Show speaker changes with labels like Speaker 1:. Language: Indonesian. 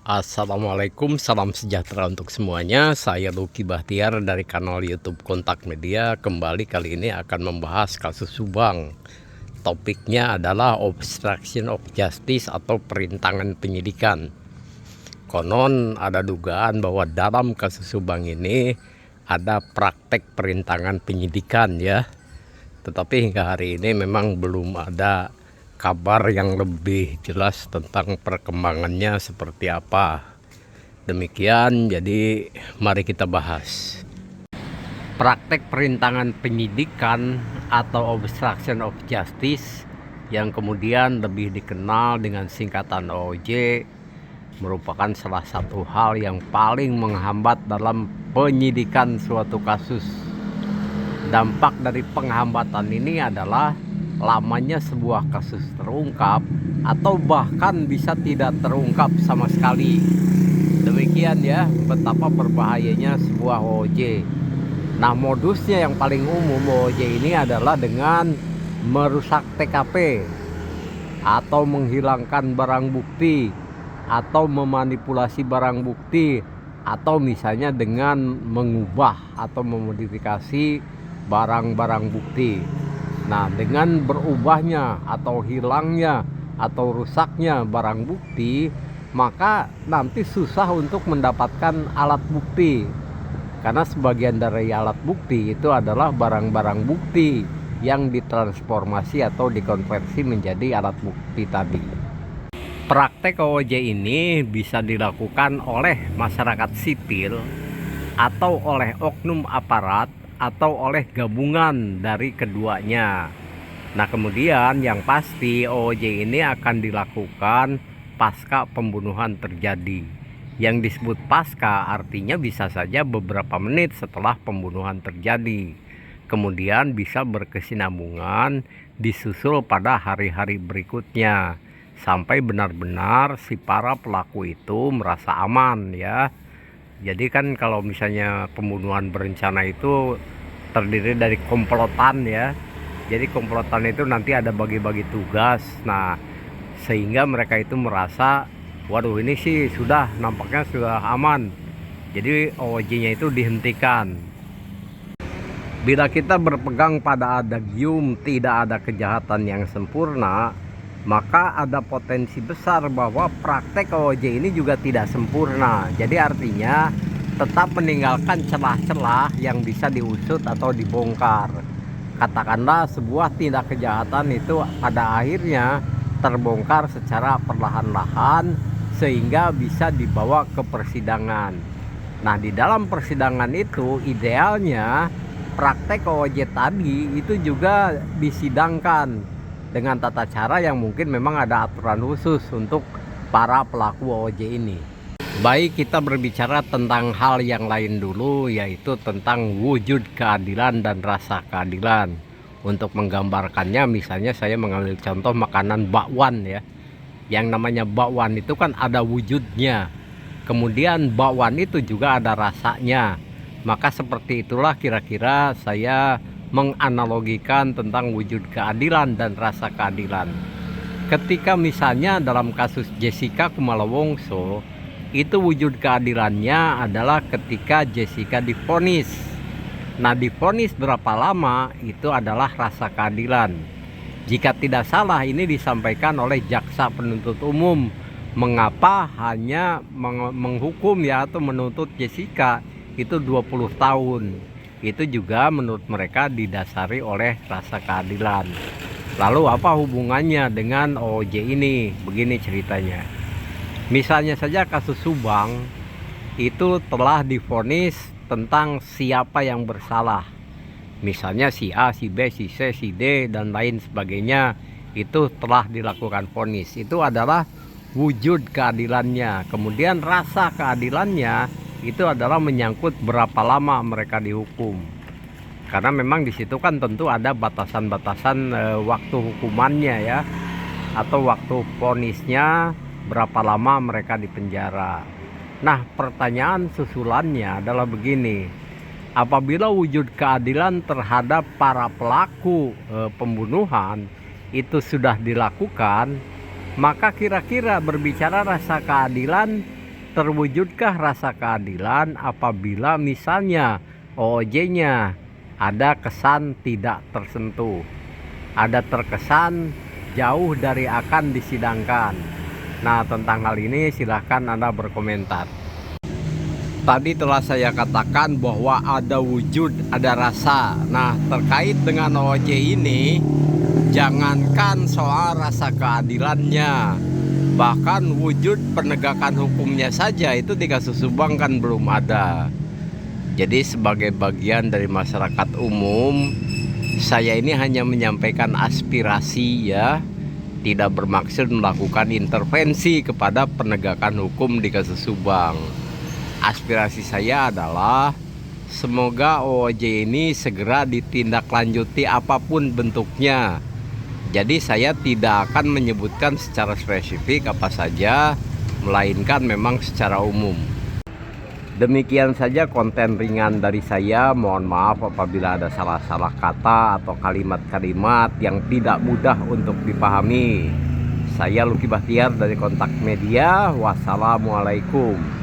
Speaker 1: Assalamualaikum, salam sejahtera untuk semuanya. Saya Lucky Bahtiar dari kanal YouTube Kontak Media. Kembali kali ini akan membahas kasus Subang. Topiknya adalah obstruction of justice atau perintangan penyidikan. Konon ada dugaan bahwa dalam kasus Subang ini ada praktek perintangan penyidikan ya. Tetapi hingga hari ini memang belum ada kabar yang lebih jelas tentang perkembangannya seperti apa. Demikian, jadi mari kita bahas. Praktek perintangan penyidikan atau obstruction of justice yang kemudian lebih dikenal dengan singkatan OJ merupakan salah satu hal yang paling menghambat dalam penyidikan suatu kasus. Dampak dari penghambatan ini adalah lamanya sebuah kasus terungkap atau bahkan bisa tidak terungkap sama sekali. Demikian ya betapa berbahayanya sebuah OJ. Nah, modusnya yang paling umum OJ ini adalah dengan merusak TKP atau menghilangkan barang bukti atau memanipulasi barang bukti atau misalnya dengan mengubah atau memodifikasi barang-barang bukti. Nah, dengan berubahnya atau hilangnya atau rusaknya barang bukti, maka nanti susah untuk mendapatkan alat bukti. Karena sebagian dari alat bukti itu adalah barang-barang bukti yang ditransformasi atau dikonversi menjadi alat bukti tadi. Praktek OJ ini bisa dilakukan oleh masyarakat sipil atau oleh oknum aparat atau oleh gabungan dari keduanya. Nah, kemudian yang pasti OJ ini akan dilakukan pasca pembunuhan terjadi. Yang disebut pasca artinya bisa saja beberapa menit setelah pembunuhan terjadi. Kemudian bisa berkesinambungan disusul pada hari-hari berikutnya sampai benar-benar si para pelaku itu merasa aman ya. Jadi kan kalau misalnya pembunuhan berencana itu terdiri dari komplotan ya. Jadi komplotan itu nanti ada bagi-bagi tugas. Nah, sehingga mereka itu merasa, waduh ini sih sudah nampaknya sudah aman. Jadi OJ-nya itu dihentikan. Bila kita berpegang pada adagium tidak ada kejahatan yang sempurna, maka ada potensi besar bahwa praktek OJ ini juga tidak sempurna. Jadi artinya tetap meninggalkan celah-celah yang bisa diusut atau dibongkar. Katakanlah sebuah tindak kejahatan itu pada akhirnya terbongkar secara perlahan-lahan sehingga bisa dibawa ke persidangan. Nah, di dalam persidangan itu idealnya praktek OJ tadi itu juga disidangkan dengan tata cara yang mungkin memang ada aturan khusus untuk para pelaku OJ ini. Baik, kita berbicara tentang hal yang lain dulu, yaitu tentang wujud keadilan dan rasa keadilan. Untuk menggambarkannya, misalnya saya mengambil contoh makanan bakwan ya. Yang namanya bakwan itu kan ada wujudnya. Kemudian bakwan itu juga ada rasanya. Maka seperti itulah kira-kira saya menganalogikan tentang wujud keadilan dan rasa keadilan. Ketika misalnya dalam kasus Jessica Kumala Wongso, itu wujud keadilannya adalah ketika Jessica divonis. Nah, divonis berapa lama itu adalah rasa keadilan. Jika tidak salah ini disampaikan oleh jaksa penuntut umum, mengapa hanya menghukum ya atau menuntut Jessica itu 20 tahun. Itu juga menurut mereka didasari oleh rasa keadilan. Lalu apa hubungannya dengan OJ ini? Begini ceritanya. Misalnya saja kasus Subang itu telah divonis tentang siapa yang bersalah. Misalnya si A, si B, si C, si D dan lain sebagainya itu telah dilakukan vonis. Itu adalah wujud keadilannya. Kemudian rasa keadilannya itu adalah menyangkut berapa lama mereka dihukum. Karena memang di situ kan tentu ada batasan-batasan waktu hukumannya ya, atau waktu vonisnya berapa lama mereka di penjara. Nah, pertanyaan susulannya adalah begini. Apabila wujud keadilan terhadap para pelaku pembunuhan itu sudah dilakukan, maka kira-kira berbicara rasa keadilan terwujudkah rasa keadilan apabila misalnya OOJ-nya ada kesan tidak tersentuh, ada terkesan jauh dari akan disidangkan? Nah, tentang hal ini silahkan Anda berkomentar. Tadi telah saya katakan bahwa ada wujud, ada rasa. Nah, terkait dengan OOJ ini, jangankan soal rasa keadilannya, bahkan wujud penegakan hukumnya saja itu di kasus Subang kan belum ada. Jadi sebagai bagian dari masyarakat umum, saya ini hanya menyampaikan aspirasi ya, tidak bermaksud melakukan intervensi kepada penegakan hukum di kasus Subang. Aspirasi saya adalah semoga OOJ ini segera ditindaklanjuti apapun bentuknya. Jadi saya tidak akan menyebutkan secara spesifik apa saja, melainkan memang secara umum. Demikian saja konten ringan dari saya. Mohon maaf apabila ada salah-salah kata atau kalimat-kalimat yang tidak mudah untuk dipahami. Saya Lucky Bahtiar dari Kontak Media. Wassalamualaikum.